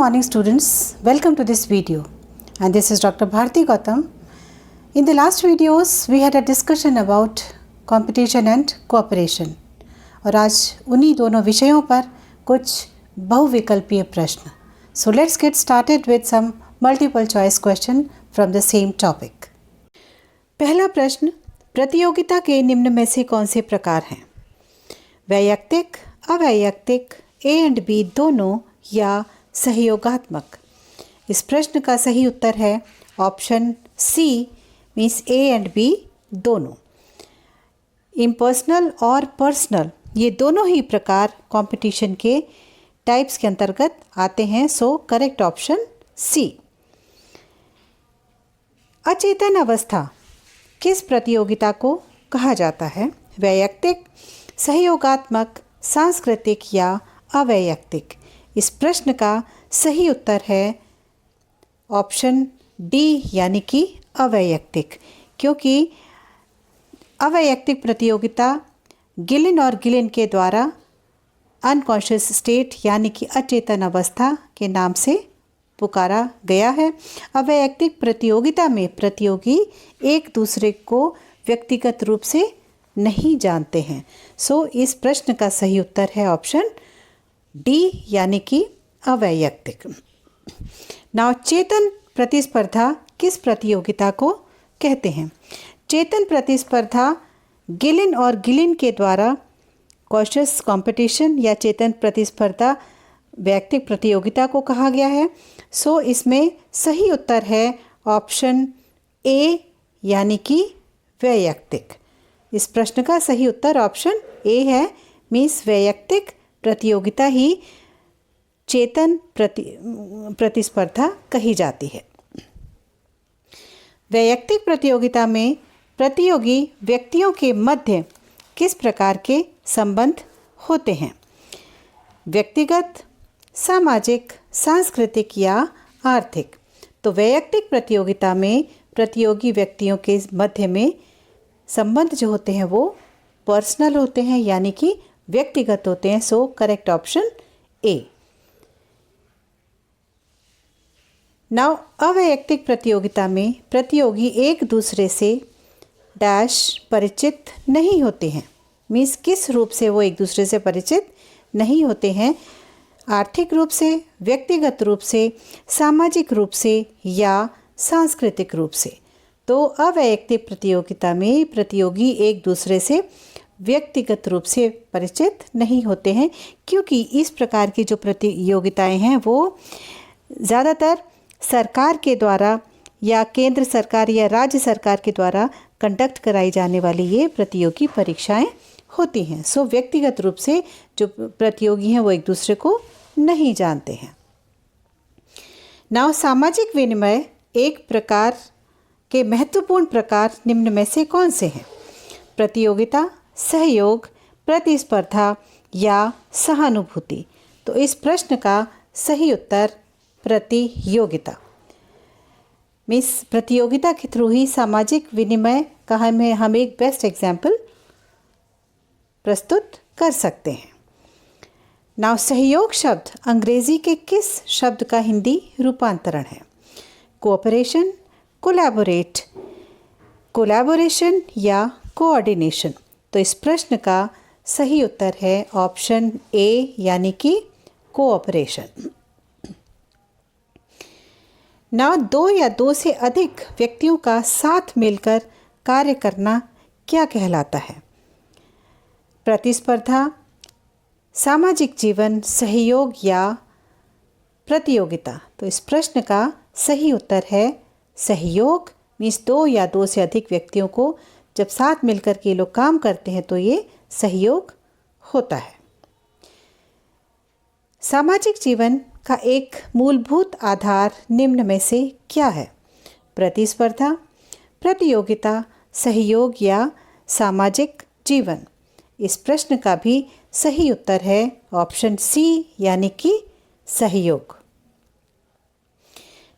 morning students, welcome to this video and this is Dr. Bharti Gautam. In the last videos we had a discussion about competition and cooperation और आज उन्हीं दोनों विषयों पर कुछ बहुविकल्पीय प्रश्न. So let's get started with some multiple choice question from the same topic. पहला प्रश्न, प्रतियोगिता के निम्न में से कौन से प्रकार हैं? वैयक्तिक, अवैयक्तिक, ए एंड बी दोनों या सहयोगात्मक. इस प्रश्न का सही उत्तर है option C means A and B दोनों. इम्पर्सनल और पर्सनल ये दोनों ही प्रकार कंपटीशन के टाइप्स के अंतर्गत आते हैं. So correct option C. अचेतन अवस्था किस प्रतियोगिता को कहा जाता है? वैयक्तिक, सहयोगात्मक, सांस्कृतिक या अवैयक्तिक. इस प्रश्न का सही उत्तर है ऑप्शन डी यानी कि अवैयक्तिक, क्योंकि अवैयक्तिक प्रतियोगिता गिलिन और गिलिन के द्वारा अनकॉन्शियस स्टेट यानी कि अचेतन अवस्था के नाम से पुकारा गया है. अवैयक्तिक प्रतियोगिता में प्रतियोगी एक दूसरे को व्यक्तिगत रूप से नहीं जानते हैं. सो इस प्रश्न का सही उत्तर है ऑप्शन डी यानी कि अवैयक्तिक. नाउ चेतन प्रतिस्पर्धा किस प्रतियोगिता को कहते हैं? चेतन प्रतिस्पर्धा गिलिन और गिलिन के द्वारा कॉन्शियस कंपटीशन या चेतन प्रतिस्पर्धा वैयक्तिक प्रतियोगिता को कहा गया है. सो इसमें सही उत्तर है ऑप्शन ए यानी कि वैयक्तिक. इस प्रश्न का सही उत्तर ऑप्शन ए है. मीन्स वैयक्तिक प्रतियोगिता ही चेतन प्रतिस्पर्धा कही जाती है. वैयक्तिक प्रतियोगिता में प्रतियोगी व्यक्तियों के मध्य किस प्रकार के संबंध होते हैं? व्यक्तिगत, सामाजिक, सांस्कृतिक या आर्थिक. तो वैयक्तिक प्रतियोगिता में प्रतियोगी व्यक्तियों के मध्य में संबंध जो होते हैं वो पर्सनल होते हैं यानी कि व्यक्तिगत होते हैं. So correct option A. Now अवैयक्तिक प्रतियोगिता में प्रतियोगी एक दूसरे से डैश परिचित नहीं होते हैं. मीन्स किस रूप से वो एक दूसरे से परिचित नहीं होते हैं? आर्थिक रूप से, व्यक्तिगत रूप से, सामाजिक रूप से या सांस्कृतिक रूप से. तो अवैयक्तिक प्रतियोगिता में प्रतियोगी एक दूसरे से व्यक्तिगत रूप से परिचित नहीं होते हैं, क्योंकि इस प्रकार की जो प्रतियोगिताएं हैं वो ज़्यादातर सरकार के द्वारा या केंद्र सरकार या राज्य सरकार के द्वारा कंडक्ट कराई जाने वाली ये प्रतियोगी परीक्षाएं होती हैं. सो व्यक्तिगत रूप से जो प्रतियोगी हैं वो एक दूसरे को नहीं जानते हैं. नाउ सामाजिक विनिमय एक प्रकार के महत्वपूर्ण प्रकार निम्न में से कौन से हैं? प्रतियोगिता, सहयोग, प्रतिस्पर्धा या सहानुभूति. तो इस प्रश्न का सही उत्तर प्रतियोगिता. मीन्स प्रतियोगिता के थ्रू ही सामाजिक विनिमय का हम एक बेस्ट एग्जाम्पल प्रस्तुत कर सकते हैं. नाउ सहयोग शब्द अंग्रेजी के किस शब्द का हिंदी रूपांतरण है? कोऑपरेशन, कोलैबोरेट, कोलैबोरेशन या कोऑर्डिनेशन. तो इस प्रश्न का सही उत्तर है ऑप्शन ए यानी कि कोऑपरेशन. ना दो या दो से अधिक व्यक्तियों का साथ मिलकर कार्य करना क्या कहलाता है? प्रतिस्पर्धा, सामाजिक जीवन, सहयोग या प्रतियोगिता. तो इस प्रश्न का सही उत्तर है सहयोग. मीन्स दो या दो से अधिक व्यक्तियों को जब साथ मिलकर के लोग काम करते हैं तो ये सहयोग होता है. सामाजिक जीवन का एक मूलभूत आधार निम्न में से क्या है? प्रतिस्पर्धा, प्रतियोगिता, सहयोग या सामाजिक जीवन. इस प्रश्न का भी सही उत्तर है ऑप्शन सी यानी कि सहयोग.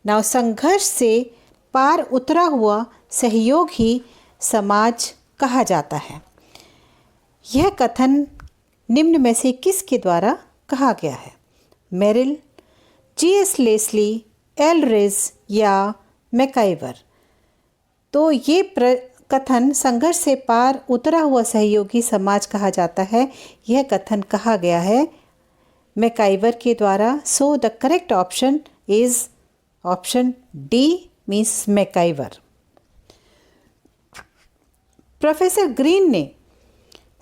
नाउ संघर्ष से पार उतरा हुआ सहयोग ही समाज कहा जाता है. यह कथन निम्न में से किसके द्वारा कहा गया है? Merrill, G.S. Leslie, L Ridge या मैकाइवर। तो ये कथन संघर्ष से पार उतरा हुआ सहयोगी समाज कहा जाता है। यह कथन कहा गया है मैकाइवर के द्वारा। So the correct option is option D means MacIver. Professor green ने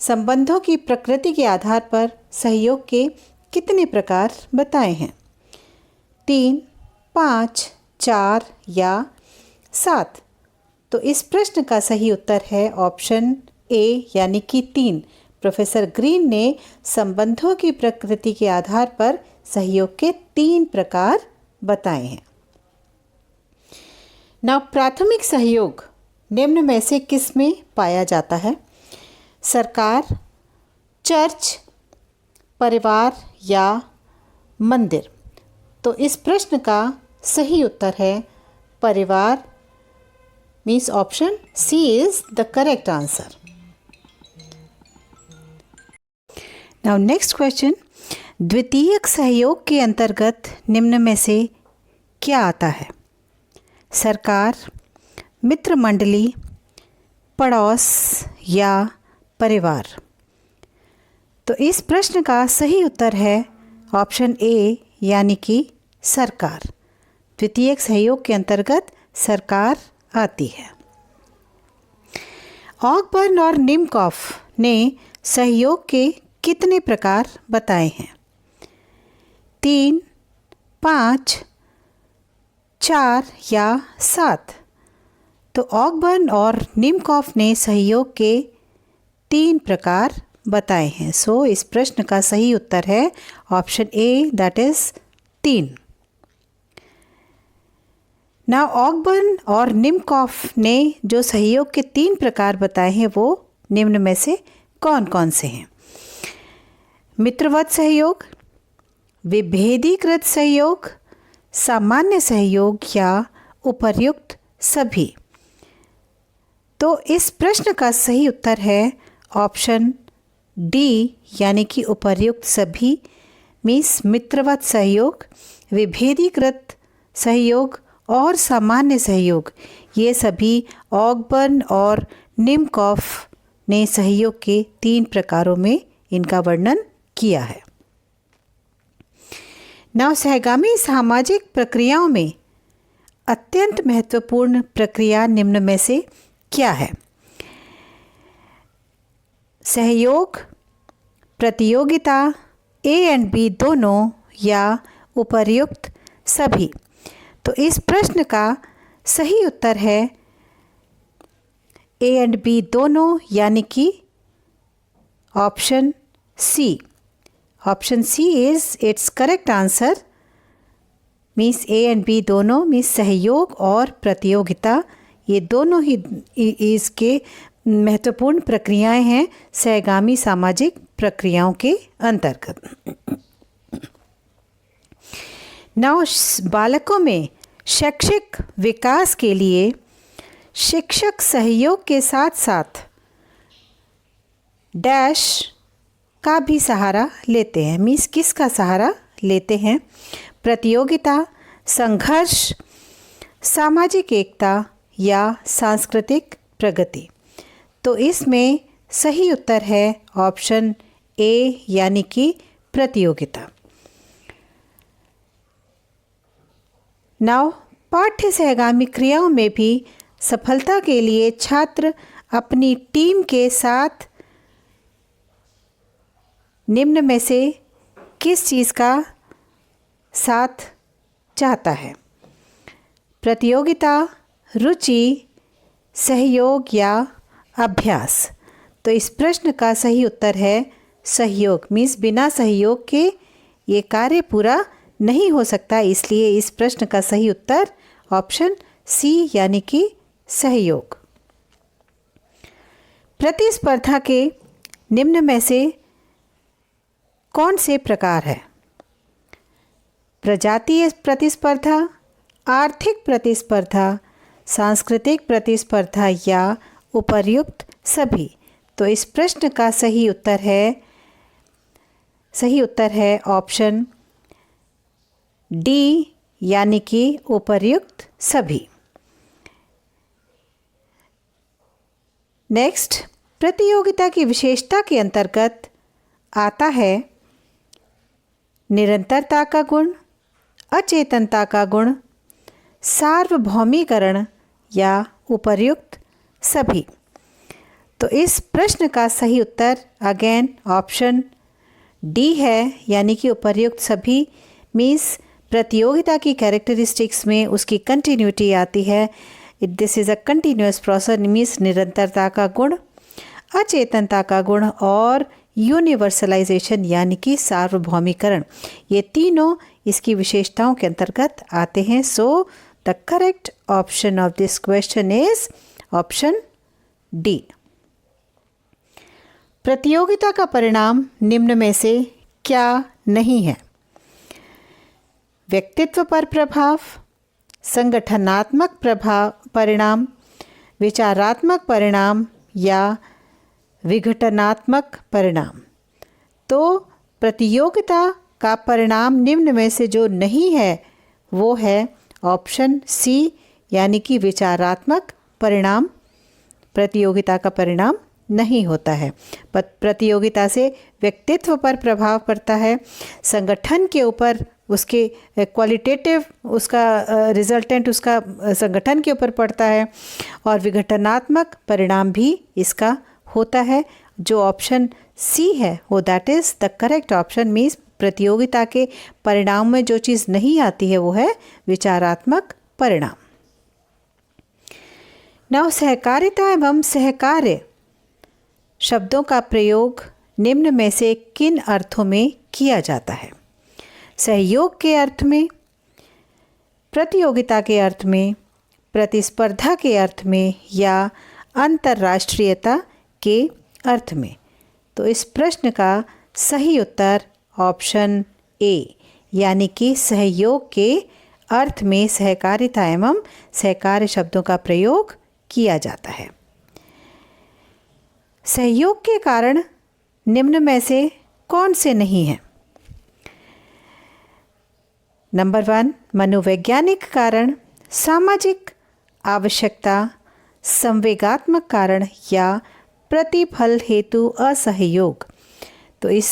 संबंधों की प्रकृति के आधार पर सहयोग के कितने प्रकार बताए हैं? 3, 5, 4 या 7। तो इस प्रश्न का सही उत्तर है ऑप्शन ए यानी कि 3। प्रोफेसर ग्रीन ने संबंधों की प्रकृति के आधार पर सहयोग के 3 प्रकार बताए हैं। now प्राथमिक सहयोग निम्न में से किस में पाया जाता है? सरकार, चर्च, परिवार या मंदिर। तो इस प्रश्न का सही उत्तर है परिवार, means option C is the correct answer. Now next question, द्वितीयक सहयोग के अंतर्गत निम्न में से क्या आता है? सरकार, मित्र मंडली, पड़ोस या परिवार। तो इस प्रश्न का सही उत्तर है ऑप्शन ए यानी कि सरकार। द्वितीयक सहयोग के अंतर्गत सरकार आती है। ऑकबर्न और निमकॉफ ने सहयोग के कितने प्रकार बताए हैं? 3, 5, 4 या 7। तो ऑकबर्न और निमकॉफ ने सहयोग के 3 प्रकार बताए हैं। सो इस प्रश्न का सही उत्तर है option A that is 3। Now Ogburn और निमकॉफ ने जो सहयोग के 3 प्रकार बताए हैं वो निम्न में से कौन कौन से हैं? मित्रवत सहयोग, विभेदीकृत सहयोग, सामान्य सहयोग या उपर्युक्त सभी। तो इस प्रश्न का सही उत्तर है ऑप्शन डी यानी कि उपर्युक्त सभी, मीन्स मित्रवत सहयोग, विभेदीकृत सहयोग और सामान्य सहयोग। ये सभी ऑकबर्न और निमकॉफ ने सहयोग के 3 प्रकारों में इनका वर्णन किया है। नाउ सहगामी सामाजिक प्रक्रियाओं में अत्यंत महत्वपूर्ण प्रक्रिया निम्न में से क्या है? सहयोग, प्रतियोगिता, ए एंड बी दोनों या उपर्युक्त सभी। तो इस प्रश्न का सही उत्तर है ए एंड बी दोनों यानी कि option C. Option C is its correct answer, means A and B दोनों मीन्स सहयोग और प्रतियोगिता, ये दोनों ही इसके महत्वपूर्ण प्रक्रियाएं हैं सहगामी सामाजिक प्रक्रियाओं के अंतर्गत। नाउ बालकों में शैक्षिक विकास के लिए शिक्षक सहयोग के साथ साथ डैश का भी सहारा लेते हैं, मीन्स किसका सहारा लेते हैं? प्रतियोगिता, संघर्ष, सामाजिक एकता या सांस्कृतिक प्रगति। तो इसमें सही उत्तर है ऑप्शन ए यानी कि प्रतियोगिता। नाउ पाठ्य सहगामी क्रियाओं में भी सफलता के लिए छात्र अपनी टीम के साथ निम्न में से किस चीज़ का साथ चाहता है? प्रतियोगिता, रुचि, सहयोग या अभ्यास। तो इस प्रश्न का सही उत्तर है सहयोग, मीन्स बिना सहयोग के ये कार्य पूरा नहीं हो सकता, इसलिए इस प्रश्न का सही उत्तर ऑप्शन सी यानी कि सहयोग। प्रतिस्पर्धा के निम्न में से कौन से प्रकार है? प्रजातीय प्रतिस्पर्धा, आर्थिक प्रतिस्पर्धा, सांस्कृतिक प्रतिस्पर्धा या उपर्युक्त सभी। तो इस प्रश्न का सही उत्तर है ऑप्शन डी यानी कि उपर्युक्त सभी। नेक्स्ट, प्रतियोगिता की विशेषता के अंतर्गत आता है निरंतरता का गुण, अचेतनता का गुण, सार्वभौमीकरण या उपर्युक्त सभी। तो इस प्रश्न का सही उत्तर अगेन ऑप्शन डी है, यानी कि उपर्युक्त सभी। मीन्स प्रतियोगिता की कैरेक्टरिस्टिक्स में उसकी कंटिन्यूटी आती है। This is a continuous process, means निरंतरता का गुण, अचेतनता का गुण और यूनिवर्सलाइजेशन यानी कि सार्वभौमीकरण, ये तीनों इसकी विशेषताओं के अंतर्गत आते हैं। So the correct option of this question is option D. प्रतियोगिता का परिणाम निम्न में से क्या नहीं है? व्यक्तित्व पर प्रभाव, संगठनात्मक परिणाम, विचारात्मक परिणाम या विघटनात्मक परिणाम। तो प्रतियोगिता का परिणाम निम्न में से जो नहीं है वो है ऑप्शन सी, यानी कि विचारात्मक परिणाम प्रतियोगिता का परिणाम नहीं होता है। प्रतियोगिता से व्यक्तित्व पर प्रभाव पड़ता है, संगठन के ऊपर उसके क्वालिटेटिव उसका रिजल्टेंट उसका संगठन के ऊपर पड़ता है, और विघटनात्मक परिणाम भी इसका होता है। जो ऑप्शन सी है वो that is the correct option. Means प्रतियोगिता के परिणाम में जो चीज़ नहीं आती है वो है विचारात्मक परिणाम। नाउ सहकारिता एवं सहकार्य शब्दों का प्रयोग निम्न में से किन अर्थों में किया जाता है? सहयोग के अर्थ में, प्रतियोगिता के अर्थ में, प्रतिस्पर्धा के अर्थ में या अंतर्राष्ट्रीयता के अर्थ में। तो इस प्रश्न का सही उत्तर ऑप्शन ए, यानी कि सहयोग के अर्थ में सहकारिता एवं सहकार्य शब्दों का प्रयोग किया जाता है। सहयोग के कारण निम्न में से कौन से नहीं हैं? नंबर 1, मनोवैज्ञानिक कारण, सामाजिक आवश्यकता, संवेगात्मक कारण या प्रतिफल हेतु असहयोग। तो इस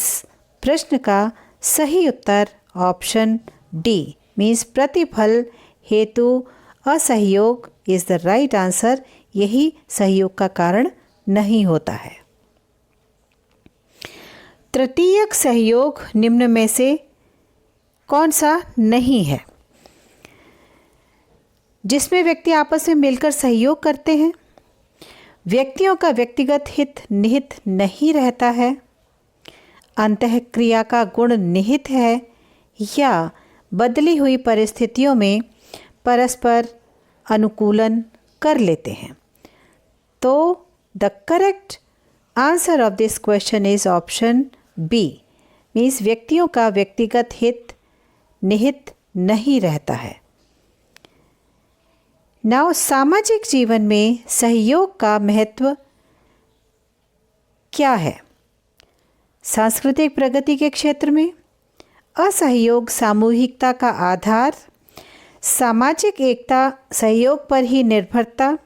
प्रश्न का सही उत्तर ऑप्शन डी मीन्स प्रतिफल हेतु असहयोग इज़ द राइट आंसर। यही सहयोग का कारण नहीं होता है। तृतीयक सहयोग निम्न में से कौन सा नहीं है? जिसमें व्यक्ति आपस में मिलकर सहयोग करते हैं, व्यक्तियों का व्यक्तिगत हित निहित नहीं रहता है, अंतःक्रिया का गुण निहित है, या बदली हुई परिस्थितियों में परस्पर अनुकूलन कर लेते हैं। तो the correct answer of this question is option B means व्यक्तियों का व्यक्तिगत हित निहित नहीं रहता है। नाउ सामाजिक जीवन में सहयोग का महत्व क्या है? सांस्कृतिक प्रगति के क्षेत्र में, असहयोग सामूहिकता का आधार, सामाजिक एकता सहयोग पर ही निर्भरता,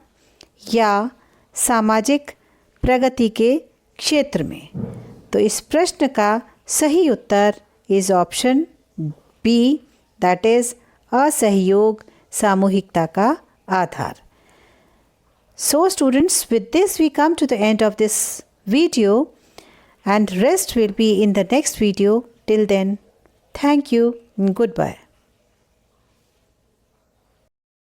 या सामाजिक प्रगति के क्षेत्र में। तो इस प्रश्न का सही उत्तर is option B that is असहयोग सामूहिकता का आधार। So students, with this we come to the end of this video, and rest will be in the next video. Till then, thank you and goodbye.